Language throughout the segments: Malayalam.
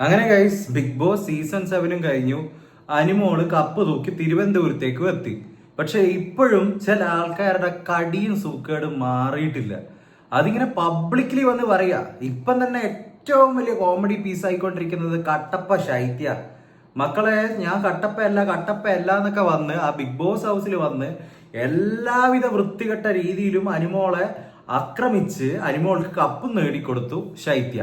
അങ്ങനെ ഗൈസ്, ബിഗ് ബോസ് സീസൺ 7 കഴിഞ്ഞു. അനിമോള് കപ്പ് തൂക്കി തിരുവനന്തപുരത്തേക്ക് എത്തി. പക്ഷെ ഇപ്പോഴും ചില ആൾക്കാരുടെ കടിയും സൂക്കേടും മാറിയിട്ടില്ല. അതിങ്ങനെ പബ്ലിക്കലി വന്ന് പറയാ. ഇപ്പം തന്നെ ഏറ്റവും വലിയ കോമഡി പീസ് ആയിക്കൊണ്ടിരിക്കുന്നത് കട്ടപ്പ ശൈത്യ. മക്കളെ, ഞാൻ കട്ടപ്പ അല്ല എന്നൊക്കെ വന്ന് ആ ബിഗ് ബോസ് ഹൗസിൽ വന്ന് എല്ലാവിധ വൃത്തികെട്ട രീതിയിലും അനിമോളെ ആക്രമിച്ച് അനിമോൾക്ക് കപ്പ് നേടിക്കൊടുത്തു ശൈത്യ.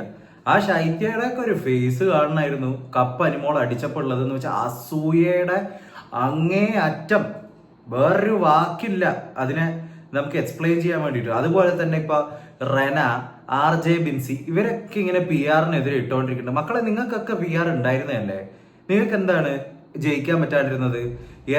ആ ശൈത്യയുടെ ഒക്കെ ഒരു ഫേസ് കാണണമായിരുന്നു കപ്പ് അനിമോൾ അടിച്ചപ്പോൾ ഉള്ളതെന്ന് വെച്ചാൽ അസൂയയുടെ അങ്ങേ അറ്റം. വേറൊരു വാക്കില്ല അതിനെ നമുക്ക് എക്സ്പ്ലെയിൻ ചെയ്യാൻ വേണ്ടിയിട്ട്. അതുപോലെ തന്നെ ഇപ്പൊ റെന, RJ ബിൻസി, ഇവരൊക്കെ ഇങ്ങനെ PR-നെതിരെ ഇട്ടുകൊണ്ടിരിക്കുന്നുണ്ട്. മക്കളെ, നിങ്ങൾക്കൊക്കെ PR ഉണ്ടായിരുന്നതല്ലേ? നിങ്ങൾക്ക് എന്താണ് ജയിക്കാൻ പറ്റാണ്ടിരുന്നത്?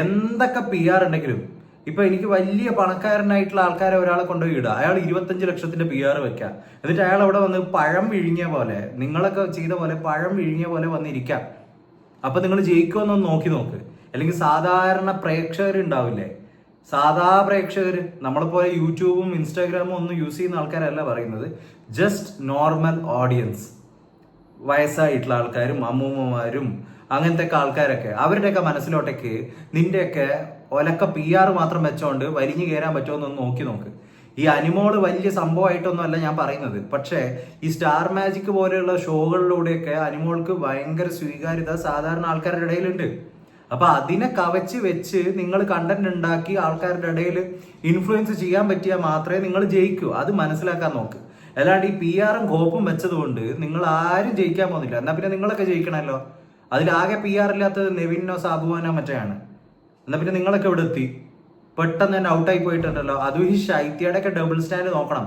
എന്തൊക്കെ PR ഉണ്ടെങ്കിലും ഇപ്പൊ എനിക്ക് വലിയ പണക്കാരനായിട്ടുള്ള ആൾക്കാരെ ഒരാളെ കൊണ്ടുപോയി ഇടുക, അയാൾ 25 ലക്ഷത്തിന്റെ PR വെക്കാം, എന്നിട്ട് അയാൾ അവിടെ വന്ന് പഴം വിഴുങ്ങിയ പോലെ, നിങ്ങളൊക്കെ ചെയ്ത പോലെ പഴം വിഴുങ്ങിയ പോലെ വന്നിരിക്കാം. അപ്പൊ നിങ്ങൾ ജയിക്കുമെന്നൊന്ന് നോക്ക്. അല്ലെങ്കിൽ സാധാരണ പ്രേക്ഷകർ ഉണ്ടാവില്ലേ, സാധാ പ്രേക്ഷകർ, നമ്മളെപ്പോലെ യൂട്യൂബും ഇൻസ്റ്റാഗ്രാമും ഒന്നും യൂസ് ചെയ്യുന്ന ആൾക്കാരല്ല പറയുന്നത്, ജസ്റ്റ് നോർമൽ ഓഡിയൻസ്, വയസ്സായിട്ടുള്ള ആൾക്കാരും അമ്മൂമ്മമാരും അങ്ങനത്തെ ഒക്കെ ആൾക്കാരൊക്കെ, അവരുടെയൊക്കെ മനസ്സിലോട്ടേക്ക് നിന്റെയൊക്കെ ഒലക്ക PR മാത്രം വെച്ചോണ്ട് വലിഞ്ഞു കയറാൻ പറ്റുമോന്നൊന്ന് നോക്ക്. ഈ അനിമോള് വലിയ സംഭവമായിട്ടൊന്നും അല്ല ഞാൻ പറയുന്നത്. പക്ഷേ ഈ സ്റ്റാർ മാജിക് പോലെയുള്ള ഷോകളിലൂടെയൊക്കെ അനിമോൾക്ക് ഭയങ്കര സ്വീകാര്യത സാധാരണ ആൾക്കാരുടെ ഇടയിലുണ്ട്. അപ്പൊ അതിനെ കവച്ച് വെച്ച് നിങ്ങൾ കണ്ടന്റ് ഉണ്ടാക്കി ആൾക്കാരുടെ ഇടയിൽ ഇൻഫ്ലുവൻസ് ചെയ്യാൻ പറ്റിയാൽ മാത്രമേ നിങ്ങൾ ജയിക്കൂ. അത് മനസ്സിലാക്കാൻ നോക്ക്. അല്ലാണ്ട് ഈ PR-ഉം കോപ്പും വെച്ചത് കൊണ്ട് നിങ്ങൾ ആരും ജയിക്കാൻ പോകുന്നില്ല. എന്നാ പിന്നെ നിങ്ങളൊക്കെ ജയിക്കണമല്ലോ. അതിലാകെ PR ഇല്ലാത്തത് നെവിനോ സാബുവാനോ മറ്റാണ്. എന്നാ പിന്നെ നിങ്ങളൊക്കെ ഇവിടെ എത്തി പെട്ടെന്ന് തന്നെ ഔട്ടായി പോയിട്ടുണ്ടല്ലോ. അതും ഈ ശൈത്യയുടെ ഒക്കെ ഡബിൾ സ്റ്റാൻഡ് നോക്കണം.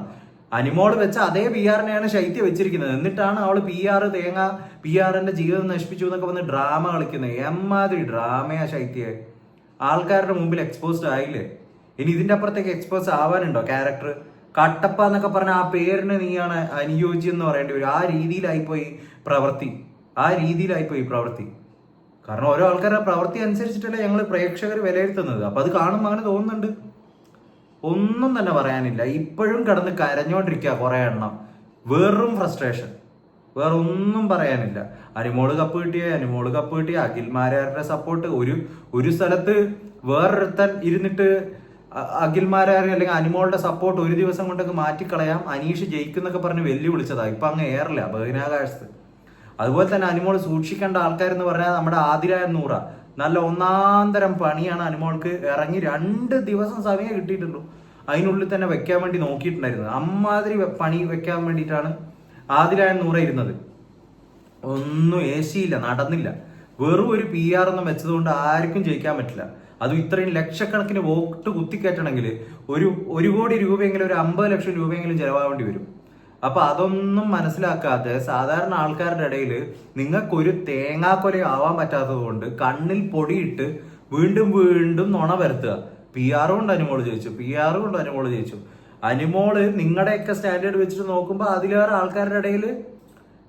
അനിമോള് വെച്ച അതേ PR-നെയാണ് ശൈത്യ വെച്ചിരിക്കുന്നത്. എന്നിട്ടാണ് അവള് PR-ന്റെ ജീവിതം നശിപ്പിച്ചു എന്നൊക്കെ വന്ന് ഡ്രാമ കളിക്കുന്നത്. എമ്മാതിരി ഡ്രാമയാ ശൈത്യ. ആൾക്കാരുടെ മുമ്പിൽ എക്സ്പോസ്ഡ് ആയില്ലേ? ഇനി ഇതിന്റെ അപ്പുറത്തേക്ക് എക്സ്പോസ് ആവാനുണ്ടോ ക്യാരക്ടർ? കട്ടപ്പ എന്നൊക്കെ പറഞ്ഞ ആ പേരിന് നീയാണ് അനുയോജ്യം എന്ന് പറയേണ്ടി വരും. ആ രീതിയിലായിപ്പോയി പ്രവൃത്തി. കാരണം ഓരോ ആൾക്കാരുടെ പ്രവൃത്തി അനുസരിച്ചിട്ടല്ലേ ഞങ്ങൾ പ്രേക്ഷകർ വിലയിരുത്തുന്നത്. അപ്പൊ അത് കാണുമ്പോൾ അങ്ങനെ തോന്നുന്നുണ്ട്. ഒന്നും തന്നെ പറയാനില്ല. ഇപ്പോഴും കിടന്ന് കരഞ്ഞോണ്ടിരിക്കുക കുറെ എണ്ണം. വെറും ഫ്രസ്ട്രേഷൻ, വേറെ ഒന്നും പറയാനില്ല. അനിമോള് കപ്പ് കിട്ടിയ അഖിൽമാരാരുടെ സപ്പോർട്ട്. ഒരു സ്ഥലത്ത് വേറൊരുത്തൻ ഇരുന്നിട്ട് അഖിൽമാരാരെ അല്ലെങ്കിൽ അനിമോളുടെ സപ്പോർട്ട് ഒരു ദിവസം കൊണ്ടൊക്കെ മാറ്റിക്കളയാം, അനീഷ് ജയിക്കുന്നൊക്കെ പറഞ്ഞ് വെല്ലുവിളിച്ചതാ. ഇപ്പൊ അങ്ങ് ഏറില്ല ബഹിരാകാശത്ത്. അതുപോലെ തന്നെ അനിമോൾ സൂക്ഷിക്കേണ്ട ആൾക്കാരെന്ന് പറഞ്ഞാൽ നമ്മുടെ ആതിര നൂറ. നല്ല ഒന്നാന്തരം പണിയാണ് അനിമോൾക്ക്. ഇറങ്ങി 2 ദിവസം സമയം കിട്ടിയിട്ടുള്ളൂ. അതിനുള്ളിൽ തന്നെ വെക്കാൻ വേണ്ടി നോക്കിയിട്ടുണ്ടായിരുന്നത്. അമ്മാതിരി പണി വെക്കാൻ വേണ്ടിയിട്ടാണ് ആതിര നൂറ ഇരുന്നത്. ഒന്നും ഏശിയില്ല, നടന്നില്ല. വെറും ഒരു PR ഒന്നും വെച്ചതുകൊണ്ട് ആർക്കും ജയിക്കാൻ പറ്റില്ല. അതും ഇത്രയും ലക്ഷക്കണക്കിന് വോട്ട് കുത്തിക്കയറ്റണമെങ്കിൽ ഒരു കോടി രൂപയെങ്കിലും, ഒരു 50 ലക്ഷം രൂപയെങ്കിലും ചെലവാകേണ്ടി വരും. അപ്പൊ അതൊന്നും മനസ്സിലാക്കാതെ സാധാരണ ആൾക്കാരുടെ ഇടയിൽ നിങ്ങൾക്കൊരു തേങ്ങാക്കൊല ആവാൻ പറ്റാത്തത് കൊണ്ട് കണ്ണിൽ പൊടിയിട്ട് വീണ്ടും നുണ വരുത്തുക. PR കൊണ്ട് അനിമോള് ജയിച്ചു. അനിമോള് നിങ്ങളുടെയൊക്കെ സ്റ്റാൻഡേർഡ് വെച്ചിട്ട് നോക്കുമ്പോൾ അതിലേറെ ആൾക്കാരുടെ ഇടയിൽ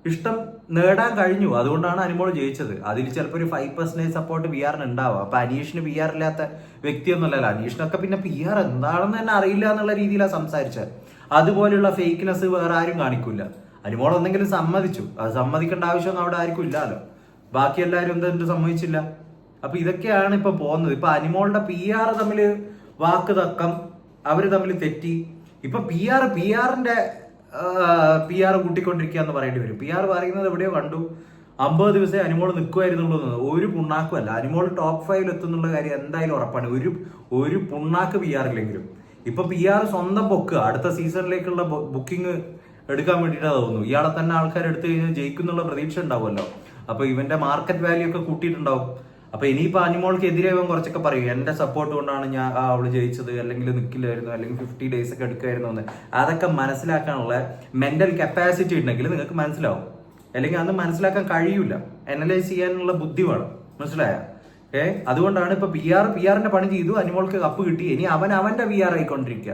ഇഷ്ടം നേടാൻ കഴിഞ്ഞു. അതുകൊണ്ടാണ് അനിമോൾ ജയിച്ചത്. അതിൽ ചിലപ്പോൾ ഒരു 5% സപ്പോർട്ട് PR-ന് ഉണ്ടാവുക. അപ്പൊ അനീഷിന് PR ഇല്ലാത്ത വ്യക്തിയൊന്നുമല്ലല്ലോ. അനീഷിനൊക്കെ പിന്നെ PR എന്താണെന്ന് തന്നെ അറിയില്ല എന്നുള്ള രീതിയിലാണ് സംസാരിച്ചത്. അതുപോലെയുള്ള ഫേക്ക്നെസ് വേറെ ആരും കാണിക്കൂല. അനിമോൾ എന്തെങ്കിലും സമ്മതിച്ചു, അത് സമ്മതിക്കേണ്ട ആവശ്യമൊന്നും അവിടെ ആർക്കും ഇല്ലല്ലോ. ബാക്കി എല്ലാവരും എന്തെങ്കിലും സമ്മതിച്ചില്ല. അപ്പൊ ഇതൊക്കെയാണ് ഇപ്പൊ പോകുന്നത്. ഇപ്പൊ അനിമോളുടെ PR തമ്മിൽ വാക്ക് തക്കം, അവര് തമ്മിൽ തെറ്റി. ഇപ്പൊ PR-ന്റെ PR കൂട്ടിക്കൊണ്ടിരിക്കുക എന്ന് പറയേണ്ടി വരും. PR പറയുന്നത് എവിടെയോ കണ്ടു, 50 ദിവസം അനിമോൾ നിൽക്കുമായിരുന്നുള്ളൂ. ഒരു പുണ്ണാക്കും അല്ല. അനിമോൾ ടോപ്പ് 5 എത്തുന്നുള്ള കാര്യം എന്തായാലും ഉറപ്പാണ്. ഒരു പുണ്ണാക്ക് PR ഇല്ലെങ്കിലും. ഇപ്പൊ PR സ്വന്തം പൊക്കുക. അടുത്ത സീസണിലേക്കുള്ള ബുക്കിംഗ് എടുക്കാൻ വേണ്ടിയിട്ടാണ് തോന്നുന്നു. ഇയാളെ തന്നെ ആൾക്കാർ എടുത്തു കഴിഞ്ഞാൽ ജയിക്കുന്നുള്ള പ്രതീക്ഷ ഉണ്ടാവുമല്ലോ. അപ്പൊ ഇവന്റെ മാർക്കറ്റ് വാല്യൂ ഒക്കെ കൂട്ടിയിട്ടുണ്ടാവും. അപ്പൊ ഇനിയിപ്പോ അനിമോൾക്ക് എതിരെ ഇവൻ കുറച്ചൊക്കെ പറയും, എന്റെ സപ്പോർട്ട് കൊണ്ടാണ് അവള് ജയിച്ചത്, അല്ലെങ്കിൽ നിൽക്കില്ലായിരുന്നു, അല്ലെങ്കിൽ 50 days ഒക്കെ എടുക്കുമായിരുന്നു എന്ന്. അതൊക്കെ മനസ്സിലാക്കാനുള്ള മെന്റൽ കപ്പാസിറ്റി ഉണ്ടെങ്കിൽ നിങ്ങൾക്ക് മനസ്സിലാവും. അല്ലെങ്കിൽ അത് മനസ്സിലാക്കാൻ കഴിയൂല. അനലൈസ് ചെയ്യാനുള്ള ബുദ്ധി വേണം. മനസ്സിലായ? അതുകൊണ്ടാണ് ഇപ്പൊ PR-ന്റെ പണി ചെയ്തു, അനിമോൾക്ക് കപ്പ് കിട്ടി. ഇനി അവന്റെ PR ആയിക്കൊണ്ടിരിക്കുക.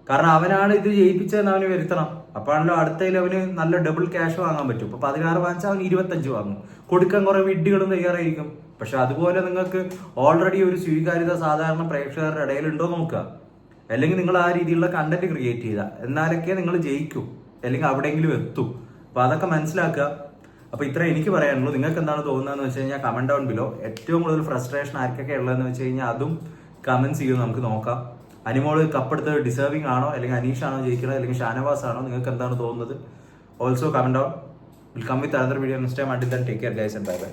കാരണം അവനാണ് ഇത് ജയിപ്പിച്ചതെന്ന് അവന് വരുത്തണം. അപ്പോഴാണല്ലോ അടുത്തതിൽ അവന് നല്ല ഡബിൾ ക്യാഷ് വാങ്ങാൻ പറ്റും. ഇപ്പൊ 16 വാങ്ങിച്ചാൽ അവന് 25 വാങ്ങും. കൊടുക്കാൻ കുറെ വിഡ്ഢികളും തയ്യാറായിരിക്കും. പക്ഷെ അതുപോലെ നിങ്ങൾക്ക് ഓൾറെഡി ഒരു സ്വീകാര്യത സാധാരണ പ്രേക്ഷകരുടെ ഇടയിലുണ്ടോ നോക്കുക. അല്ലെങ്കിൽ നിങ്ങൾ ആ രീതിയിലുള്ള കണ്ടന്റ് ക്രിയേറ്റ് ചെയ്യുക. എന്നാലൊക്കെ നിങ്ങൾ ജയിക്കൂ, അല്ലെങ്കിൽ അവിടെയെങ്കിലും എത്തും. അപ്പൊ അതൊക്കെ മനസ്സിലാക്കുക. അപ്പോൾ ഇത്ര എനിക്ക് പറയാനുള്ളൂ. നിങ്ങൾക്ക് എന്താണ് തോന്നുന്നതെന്ന് വെച്ച് കഴിഞ്ഞാൽ കമന്റ് ഡൗൺ ബിലോ. ഏറ്റവും കൂടുതൽ ഫ്രസ്ട്രേഷൻ ആർക്കൊക്കെ ഉള്ളതെന്ന് വെച്ച് കഴിഞ്ഞാൽ അതും കമന്റ്സ് ചെയ്ത് നമുക്ക് നോക്കാം. അനിമോള് കപ്പെടുത്തത് ഡിസേർവിംഗ് ആണോ, അല്ലെങ്കിൽ അനീഷാണോ ജയിക്കുന്നത്, അല്ലെങ്കിൽ ഷാനവാസ് ആണോ, നിങ്ങൾക്ക് എന്താണ് തോന്നുന്നത്? Also comment down. Will come with another video next time. Until then take care guys and bye by.